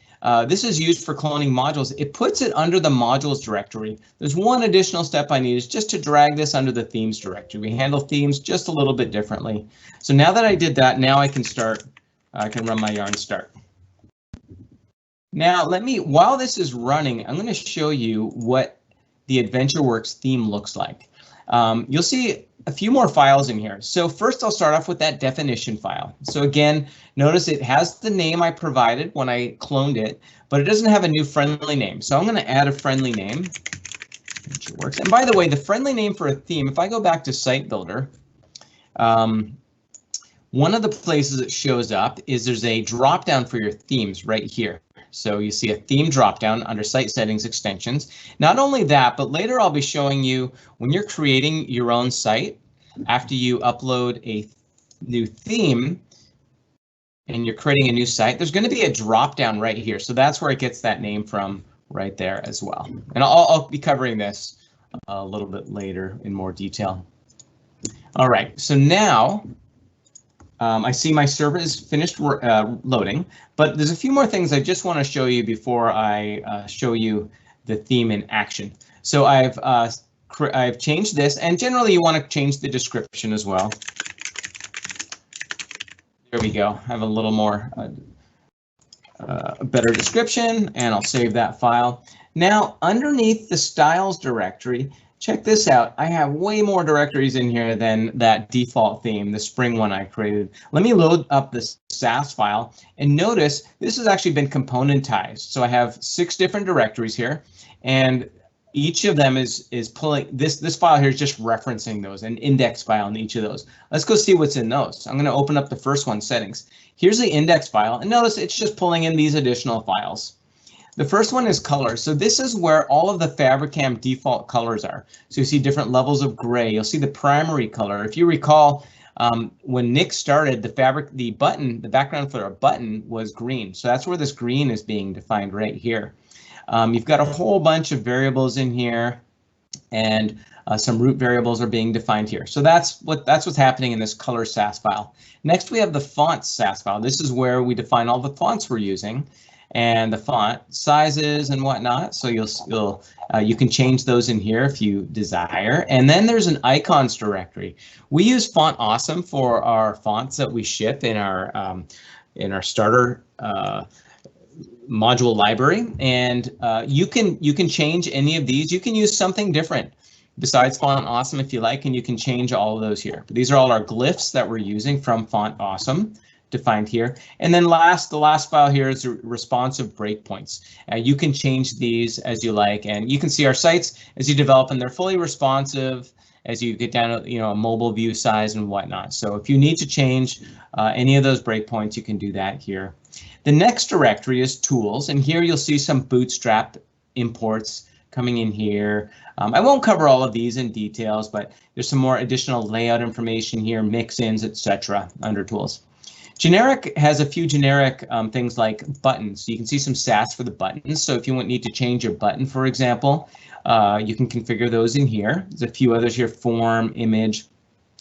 this is used for cloning modules. It puts it under the modules directory. There's one additional step I need, is just to drag this under the themes directory. We handle themes just a little bit differently. So now that I did that, now I can start. I can run my yarn start. Now while this is running, I'm going to show you what the AdventureWorks theme looks like. You'll see a few more files in here. So first I'll start off with that definition file. So again, notice it has the name I provided when I cloned it, but it doesn't have a new friendly name. So I'm going to add a friendly name. AdventureWorks. And by the way, the friendly name for a theme, if I go back to Site Builder, one of the places it shows up is there's a drop down for your themes right here. So you see a theme dropdown under Site Settings Extensions. Not only that, but later I'll be showing you when you're creating your own site, after you upload a new theme and you're creating a new site, there's going to be a dropdown right here. So that's where it gets that name from right there as well. And I'll be covering this a little bit later in more detail. All right, so now I see my server is finished loading, but there's a few more things I just want to show you before I show you the theme in action. So I've changed this, and generally you want to change the description as well. There we go. I have a little more better description, and I'll save that file. Now underneath the styles directory, check this out. I have way more directories in here than that default theme, the spring one I created. Let me load up this Sas file, and notice this has actually been componentized. So I have 6 different directories here, and each of them is pulling this file here is just referencing those, an index file in each of those. Let's go see what's in those. I'm going to open up the first one, settings. Here's the index file, and notice it's just pulling in these additional files. The first one is colors. So this is where all of the Fabrikam default colors are. So you see different levels of gray. You'll see the primary color. If you recall, When Nick started, the background for a button was green. So that's where this green is being defined right here. You've got a whole bunch of variables in here, and some root variables are being defined here. So that's what's happening in this color Sas file. Next, we have the fonts Sas file. This is where we define all the fonts we're using and the font sizes and whatnot. So you can change those in here if you desire. And then there's an icons directory. We use Font Awesome for our fonts that we ship in our starter module library, and you can change any of these. You can use something different besides Font Awesome if you like, and you can change all of those here. But these are all our glyphs that we're using from Font Awesome defined here. And then the last file here is responsive breakpoints. You can change these as you like, and you can see our sites as you develop, and they're fully responsive as you get down to a mobile view size and whatnot. So if you need to change any of those breakpoints, you can do that here. The next directory is tools, and here you'll see some Bootstrap imports coming in here. I won't cover all of these in details, but there's some more additional layout information here, mix-ins, etc. under tools. Generic has a few generic things like buttons. You can see some Sas for the buttons. So if you need to change your button, for example, you can configure those in here. There's a few others here, form, image,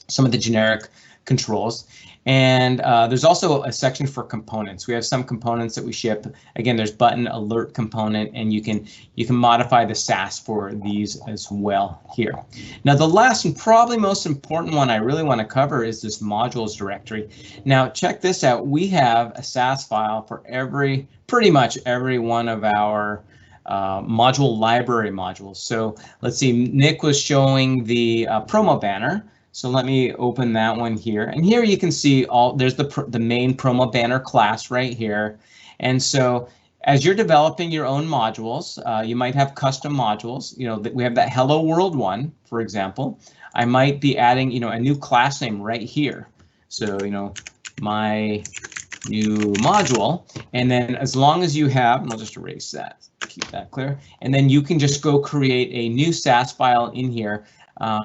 some of the generic controls. And there's also a section for components. We have some components that we ship. Again, there's button alert component, and you can modify the Sas for these as well here. Now, the last and probably most important one I really want to cover is this modules directory. Now, check this out. We have a Sas file for pretty much every one of our module library modules. So let's see, Nick was showing the promo banner. So let me open that one here, and here you can see there's the main promo banner class right here. And so as you're developing your own modules, you might have custom modules. We have that Hello World one, for example. I might be adding a new class name right here. So my new module, and then as long as you have, and I'll just erase that, keep that clear, and then you can just go create a new Sas file in here.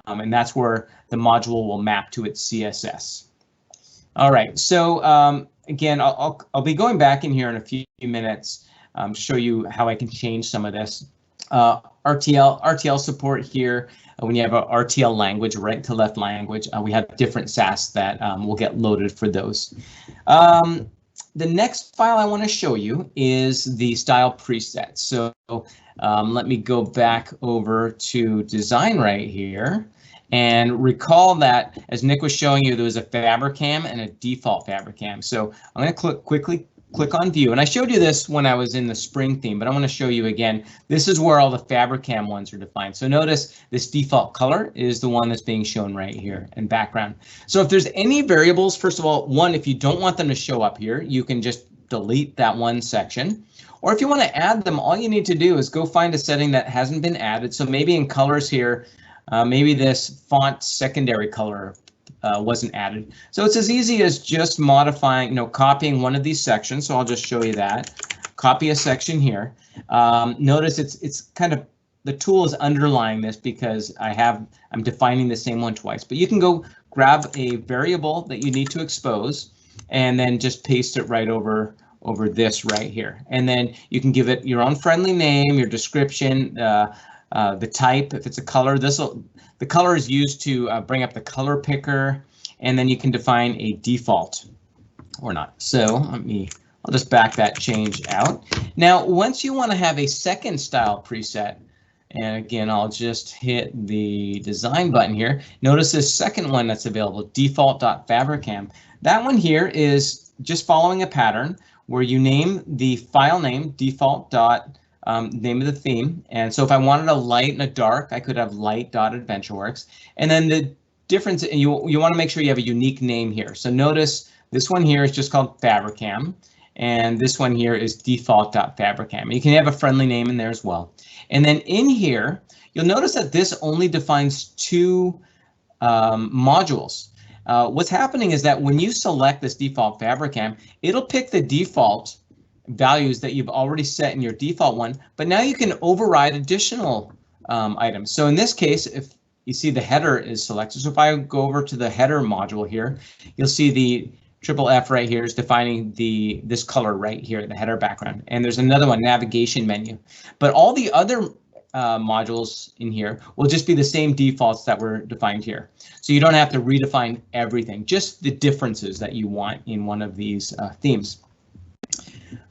And that's where the module will map to its CSS. All right, so again, I'll be going back in here in a few minutes to show you how I can change some of this. RTL support here. When you have a RTL language, right to left language, we have different Sas that will get loaded for those. The next file I want to show you is the style preset. So let me go back over to design right here, and recall that as Nick was showing you, there was a Fabrikam and a default Fabrikam. So I'm going to quickly click on view, and I showed you this when I was in the spring theme, but I'm going to show you again. This is where all the Fabrikam ones are defined. So notice this default color is the one that's being shown right here in background. So if there's any variables, first of all, one, if you don't want them to show up here, you can just delete that one section. Or if you want to add them, all you need to do is go find a setting that hasn't been added. So maybe in colors here, maybe this font secondary color wasn't added. So it's as easy as just modifying, copying one of these sections. So I'll just show you that. Copy a section here. Notice it's kind of, the tool is underlying this because I'm defining the same one twice. But you can go grab a variable that you need to expose and then just paste it right over this right here. And then you can give it your own friendly name, your description, the type, if it's a color. The color is used to bring up the color picker, and then you can define a default or not. So I'll just back that change out. Now, once you want to have a second style preset, and again, I'll just hit the design button here. Notice this second one that's available, default.fabrikam. That one here is just following a pattern where you name the file name, default dot name of the theme. And so if I wanted a light and a dark, I could have light.adventureworks. And then the difference, and you want to make sure you have a unique name here. So notice this one here is just called Fabrikam, and this one here is default.fabrikam. You can have a friendly name in there as well. And then in here, you'll notice that this only defines two modules. What's happening is that when you select this default Fabrikam, it'll pick the default values that you've already set in your default one, but now you can override additional items. So in this case, if you see the header is selected. So if I go over to the header module here, you'll see the triple F right here is defining this color right here, the header background. And there's another one, navigation menu. But all the other modules in here will just be the same defaults that were defined here. So you don't have to redefine everything, just the differences that you want in one of these themes.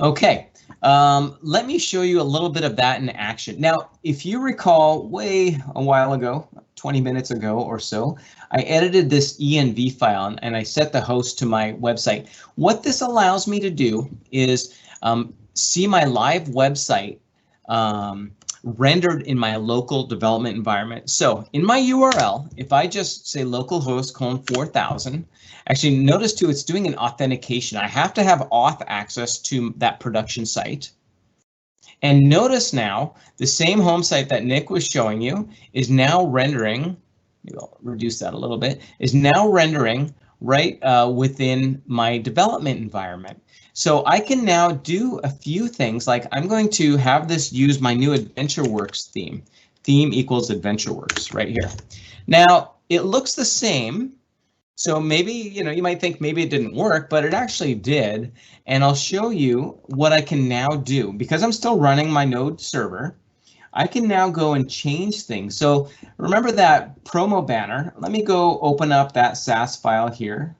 Okay, let me show you a little bit of that in action. Now, if you recall a while ago, 20 minutes ago or so, I edited this Env file and I set the host to my website. What this allows me to do is see my live website rendered in my local development environment. So in my URL, if I just say localhost :4000, actually notice too, it's doing an authentication. I have to have auth access to that production site. And notice now the same home site that Nick was showing you is now rendering, maybe I'll reduce that a little bit, is now rendering right within my development environment. So I can now do a few things, like I'm going to have this use my new AdventureWorks theme. Theme equals AdventureWorks right here. Now it looks the same. So maybe, you might think maybe it didn't work, but it actually did. And I'll show you what I can now do. Because I'm still running my node server, I can now go and change things. So remember that promo banner. Let me go open up that Sas file here.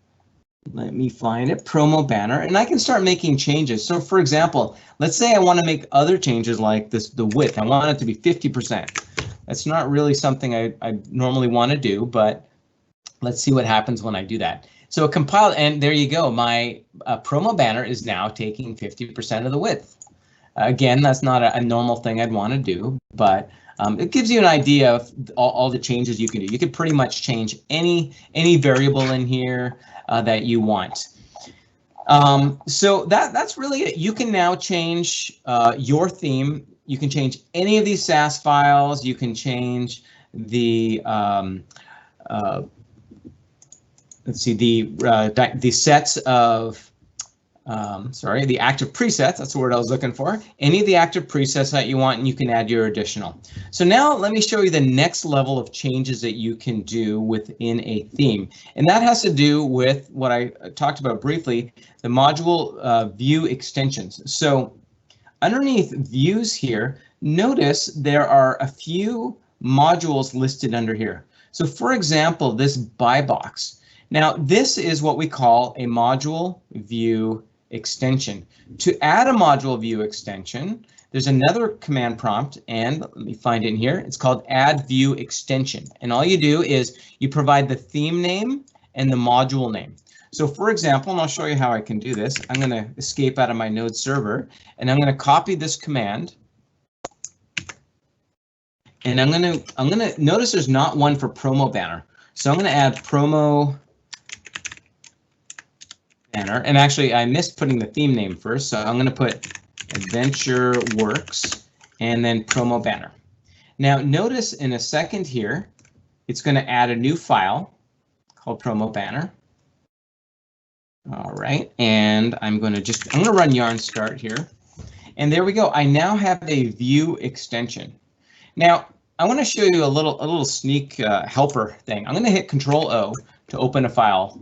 Let me find it, promo banner, and I can start making changes. So for example, let's say I want to make other changes like the width. I want it to be 50%. That's not really something I normally want to do, but let's see what happens when I do that. So compile, and there you go. My promo banner is now taking 50% of the width. Again, that's not a normal thing I'd want to do, but it gives you an idea of all the changes you can do. You could pretty much change any variable in here that you want. So that's really it. You can now change your theme. You can change any of these Sas files. You can change the let's see, the sets of the active presets. That's the word I was looking for. Any of the active presets that you want, and you can add your additional. So now let me show you the next level of changes that you can do within a theme. And that has to do with what I talked about briefly, the module view extensions. So underneath views here, notice there are a few modules listed under here. So for example, this buy box. Now this is what we call a module view extension. To add a module view extension, there's another command prompt, and let me find it in here. It's called add view extension. And all you do is you provide the theme name and the module name. So for example, and I'll show you how I can do this. I'm going to escape out of my node server, and I'm going to copy this command. And I'm going to notice there's not one for promo banner. So I'm going to add promo banner, and actually I missed putting the theme name first, so I'm going to put AdventureWorks and then promo banner. Now notice in a second here, it's going to add a new file called promo banner. All right, and I'm going to run yarn start here, and there we go. I now have a view extension. Now I want to show you a little sneak helper thing. I'm going to hit Control-O to open a file,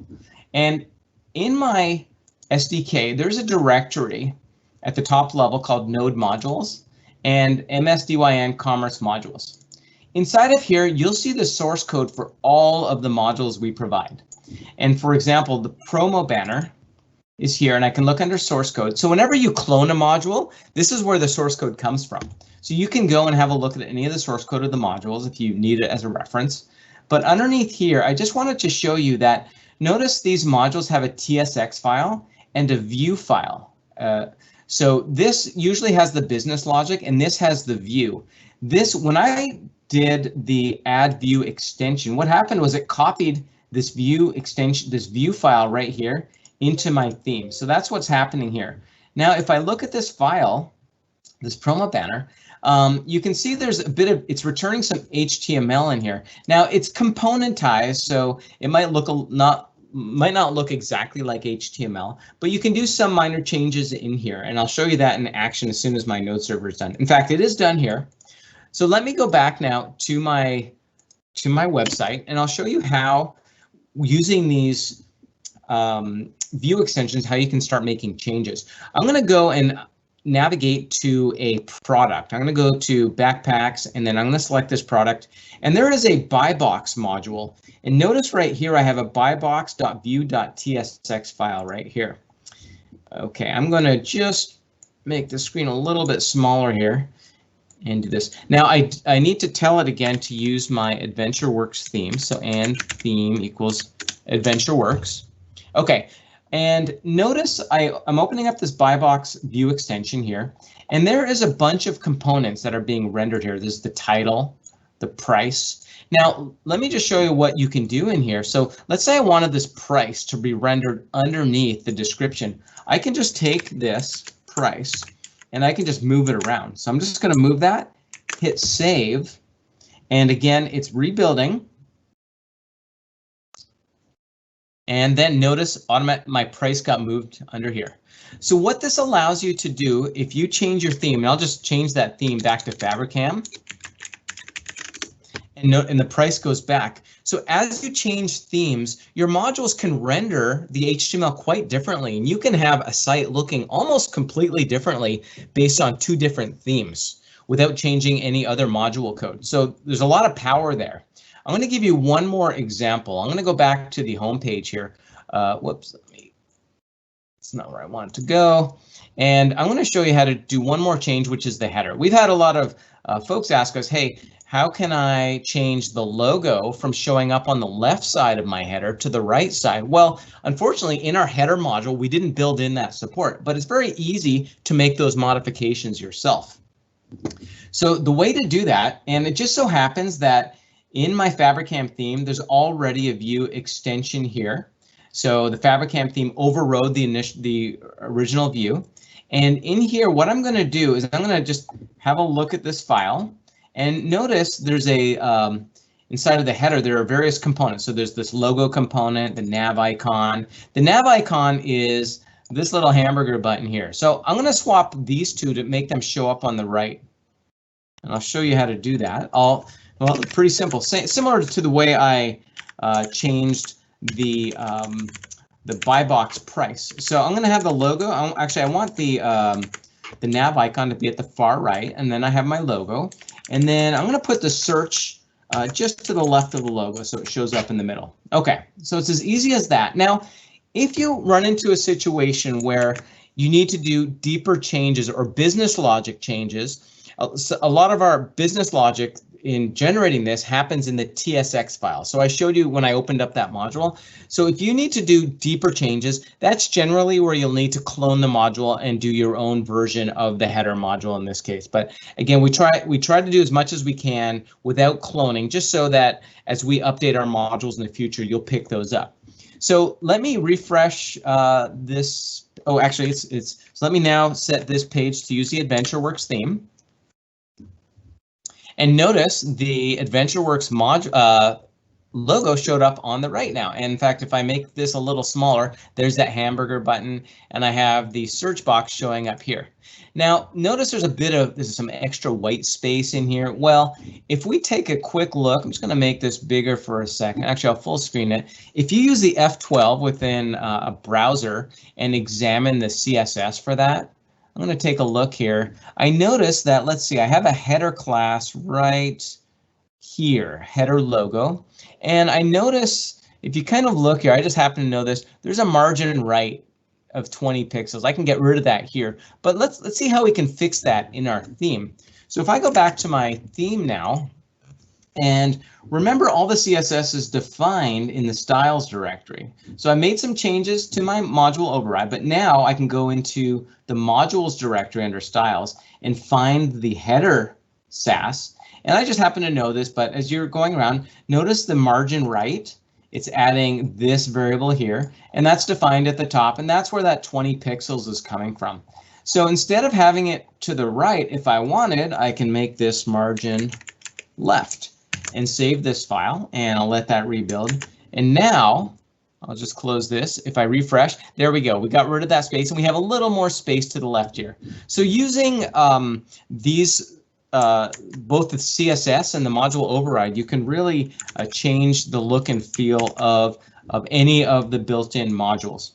and in my SDK, there's a directory at the top level called Node Modules and MSDYN Commerce Modules. Inside of here, you'll see the source code for all of the modules we provide. And for example, the promo banner is here, and I can look under source code. So whenever you clone a module, this is where the source code comes from. So you can go and have a look at any of the source code of the modules if you need it as a reference. But underneath here, I just wanted to show you that notice these modules have a TSX file and a view file. So this usually has the business logic, and this has the view. When I did the add view extension, what happened was it copied this view extension, this view file right here into my theme. So that's what's happening here. Now, if I look at this file, this promo banner, you can see there's a bit of, it's returning some HTML in here. Now it's componentized, so it might not look exactly like HTML, but you can do some minor changes in here, and I'll show you that in action as soon as my node server is done. In fact, it is done here. So let me go back now to my to my website, and I'll show you how using these view extensions, how you can start making changes. I'm going to go and navigate to a product. I'm going to go to backpacks, and then I'm going to select this product, and there is a buy box module. And notice right here I have a buybox.view.tsx file right here. Okay, I'm going to just make the screen a little bit smaller here and do this. Now I need to tell it again to use my AdventureWorks theme. So and theme equals AdventureWorks. Okay, and notice I'm opening up this buy box view extension here, and there is a bunch of components that are being rendered here. There's the title, the price. Now let me just show you what you can do in here. So let's say I wanted this price to be rendered underneath the description. I can just take this price and I can just move it around. So I'm just going to move that, hit save, and again it's rebuilding. And then notice my price got moved under here. So what this allows you to do, if you change your theme, and I'll just change that theme back to Fabrikam, and the price goes back. So as you change themes, your modules can render the HTML quite differently, and you can have a site looking almost completely differently based on two different themes without changing any other module code. So there's a lot of power there. I'm going to give you one more example. I'm going to go back to the home page here. Whoops, it's not where I want it to go. And I'm going to show you how to do one more change, which is the header. We've had a lot of folks ask us, hey, how can I change the logo from showing up on the left side of my header to the right side? Well, unfortunately, in our header module, we didn't build in that support, but it's very easy to make those modifications yourself. So the way to do that, and it just so happens that in my Fabrikam theme, there's already a view extension here. So the Fabrikam theme overrode the original view. And in here, what I'm going to do is I'm going to just have a look at this file. And notice there's a, inside of the header, there are various components. So there's this logo component, the nav icon. The nav icon is this little hamburger button here. So I'm going to swap these two to make them show up on the right. And I'll show you how to do that. Well, pretty simple, similar to the way I changed the buy box price. So I'm going to have the logo. Actually, I want the nav icon to be at the far right, and then I have my logo. And then I'm going to put the search just to the left of the logo so it shows up in the middle. Okay, so it's as easy as that. Now, if you run into a situation where you need to do deeper changes or business logic changes, a lot of our business logic in generating this happens in the TSX file. So I showed you when I opened up that module. So if you need to do deeper changes, that's generally where you'll need to clone the module and do your own version of the header module in this case. But again, we try to do as much as we can without cloning, just so that as we update our modules in the future, you'll pick those up. So let me refresh this. Oh, actually, so let me now set this page to use the AdventureWorks theme. And notice the AdventureWorks logo showed up on the right now. And in fact, if I make this a little smaller, there's that hamburger button, and I have the search box showing up here. Now, notice there's some extra white space in here. Well, if we take a quick look, I'm just going to make this bigger for a second. Actually, I'll full screen it. If you use the F12 within a browser and examine the CSS for that, I'm going to take a look here. I notice that, let's see, I have a header class right here, header logo. And I notice, if you kind of look here, I just happen to know this, there's a margin right of 20 pixels. I can get rid of that here, but let's see how we can fix that in our theme. So if I go back to my theme now, and remember, all the CSS is defined in the styles directory. So I made some changes to my module override, but now I can go into the modules directory under styles and find the header Sas. And I just happen to know this, but as you're going around, notice the margin right. It's adding this variable here, and that's defined at the top, and that's where that 20 pixels is coming from. So instead of having it to the right, if I wanted, I can make this margin left and save this file, and I'll let that rebuild. And now I'll just close this. If I refresh, there we go. We got rid of that space, and we have a little more space to the left here. So using these both the CSS and the module override, you can really change the look and feel of any of the built-in modules.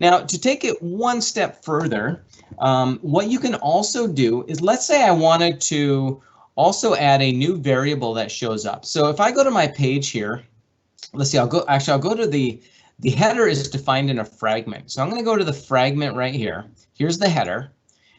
Now, to take it one step further, what you can also do is, let's say I wanted to also add a new variable that shows up. So if I go to my page here, let's see, I'll go to the header is defined in a fragment. So I'm going to go to the fragment right here. Here's the header,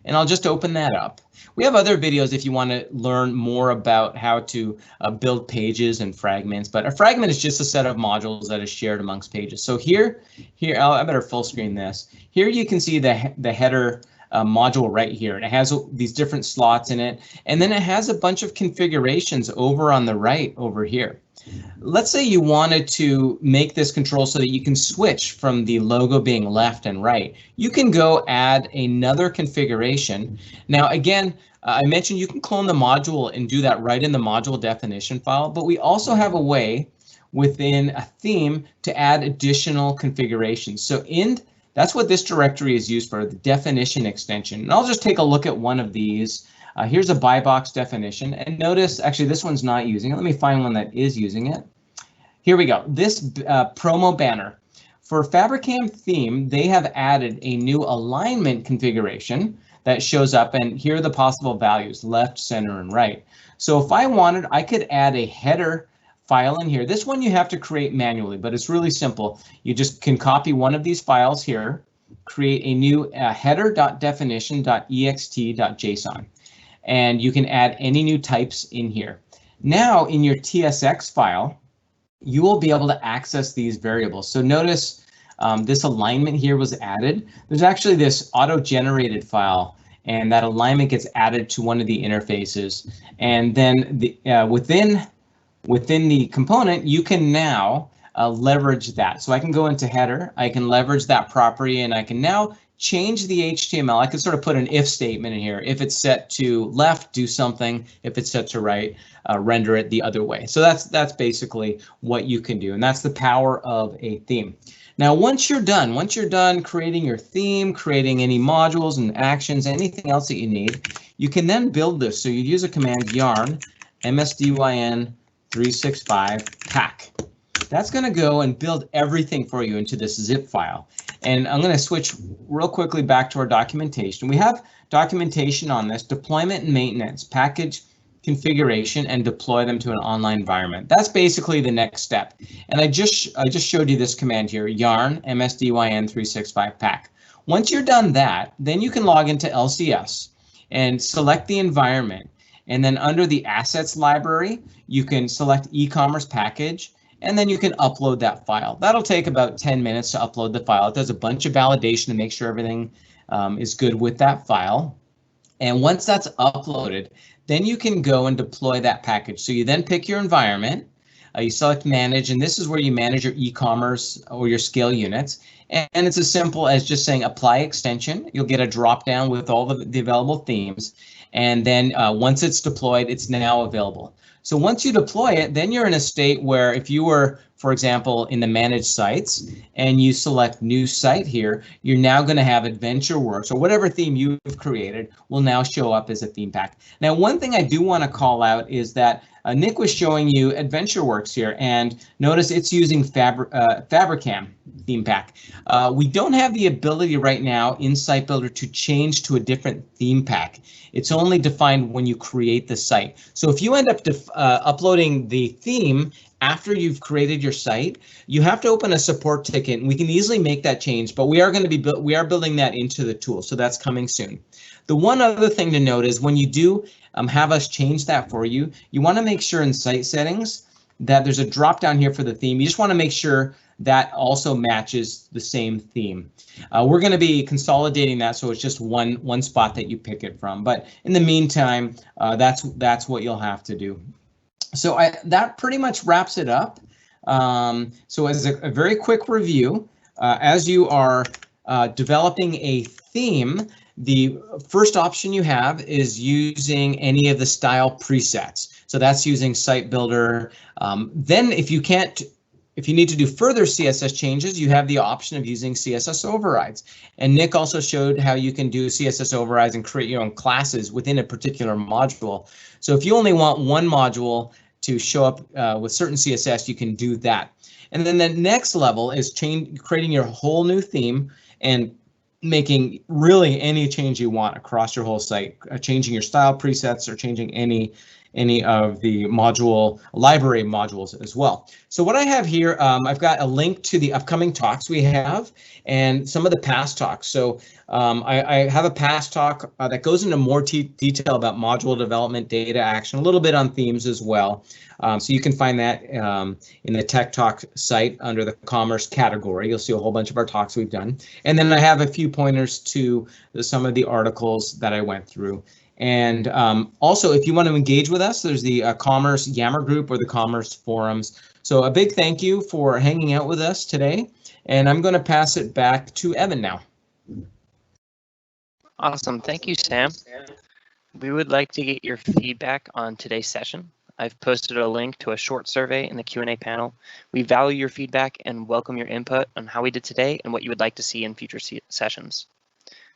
and I'll just open that up. We have other videos if you want to learn more about how to build pages and fragments, but a fragment is just a set of modules that is shared amongst pages. So here, I better full screen this. Here you can see the header module right here, and it has these different slots in it, and then it has a bunch of configurations over on the right over here. Let's say you wanted to make this control so that you can switch from the logo being left and right. You can go add another configuration. Now, again, I mentioned you can clone the module and do that right in the module definition file, but we also have a way within a theme to add additional configurations. So that's what this directory is used for, the definition extension. And I'll just take a look at one of these. Here's a buy box definition, and notice, actually this one's not using it. Let me find one that is using it. Here we go, this promo banner. For Fabrikam theme, they have added a new alignment configuration that shows up, and here are the possible values, left, center, and right. So if I wanted, I could add a header file in here. This one you have to create manually, but it's really simple. You just can copy one of these files here, create a new header.definition.ext.json. And you can add any new types in here. Now in your TSX file, you will be able to access these variables. So notice this alignment here was added. There's actually this auto-generated file, and that alignment gets added to one of the interfaces. And then within the component, you can now leverage that. So I can go into header, I can leverage that property, and I can now change the HTML. I could sort of put an if statement in here. If it's set to left, do something. If it's set to right, render it the other way. So that's basically what you can do, and that's the power of a theme. Now, once you're done creating your theme, creating any modules and actions, anything else that you need, you can then build this. So you use a command yarn msdyn 365 pack. That's going to go and build everything for you into this zip file. And I'm going to switch real quickly back to our documentation. We have documentation on this: deployment and maintenance, package configuration, and deploy them to an online environment. That's basically the next step. And I just showed you this command here, yarn msdyn 365 pack. Once you're done that, then you can log into LCS and select the environment. And then under the assets library, you can select e-commerce package, and then you can upload that file. That'll take about 10 minutes to upload the file. It does a bunch of validation to make sure everything is good with that file. And once that's uploaded, then you can go and deploy that package. So you then pick your environment, you select manage, and this is where you manage your e-commerce or your scale units. And it's as simple as just saying apply extension. You'll get a drop down with all the available themes. And then once it's deployed, it's now available. So once you deploy it, then you're in a state where if you were, for example, in the managed sites and you select new site here, you're now going to have AdventureWorks or whatever theme you've created will now show up as a theme pack. Now, one thing I do want to call out is that Nick was showing you AdventureWorks here, and notice it's using Fabrikam theme pack. We don't have the ability right now in Site Builder to change to a different theme pack. It's only defined when you create the site. So if you end up uploading the theme after you've created your site, you have to open a support ticket, and we can easily make that change, but we are building that into the tool, so that's coming soon. The one other thing to note is when you do have us change that for you, you want to make sure in site settings that there's a drop down here for the theme. You just want to make sure that also matches the same theme. We're going to be consolidating that, so it's just one spot that you pick it from. But in the meantime, that's what you'll have to do. So that pretty much wraps it up. So as a very quick review, as you are developing a theme, the first option you have is using any of the style presets. So that's using Site Builder. Then if you can't if you need to do further CSS changes, you have the option of using CSS overrides. And Nick also showed how you can do CSS overrides and create your own classes within a particular module. So if you only want one module to show up with certain CSS, you can do that. And then the next level is creating your whole new theme and making really any change you want across your whole site, changing your style presets or changing any of the library modules as well. So what I have here, I've got a link to the upcoming talks we have and some of the past talks. So I have a past talk that goes into more detail about module development, data action, a little bit on themes as well. So you can find that in the Tech Talk site under the commerce category. You'll see a whole bunch of our talks we've done. And then I have a few pointers to some of the articles that I went through. And also, if you want to engage with us, there's the Commerce Yammer group or the Commerce forums. So a big thank you for hanging out with us today. And I'm going to pass it back to Evan now. Awesome. Thank you, Sam. We would like to get your feedback on today's session. I've posted a link to a short survey in the Q&A panel. We value your feedback and welcome your input on how we did today and what you would like to see in future sessions.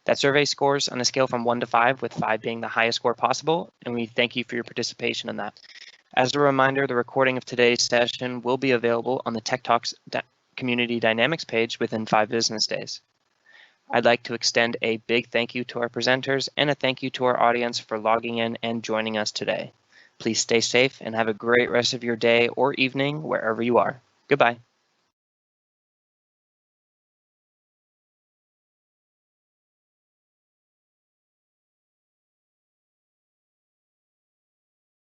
That survey scores on a scale from 1 to 5, with 5 being the highest score possible, and we thank you for your participation in that. As a reminder, the recording of today's session will be available on the Tech Talks Community Dynamics page within 5 business days. I'd like to extend a big thank you to our presenters and a thank you to our audience for logging in and joining us today. Please stay safe and have a great rest of your day or evening wherever you are. Goodbye.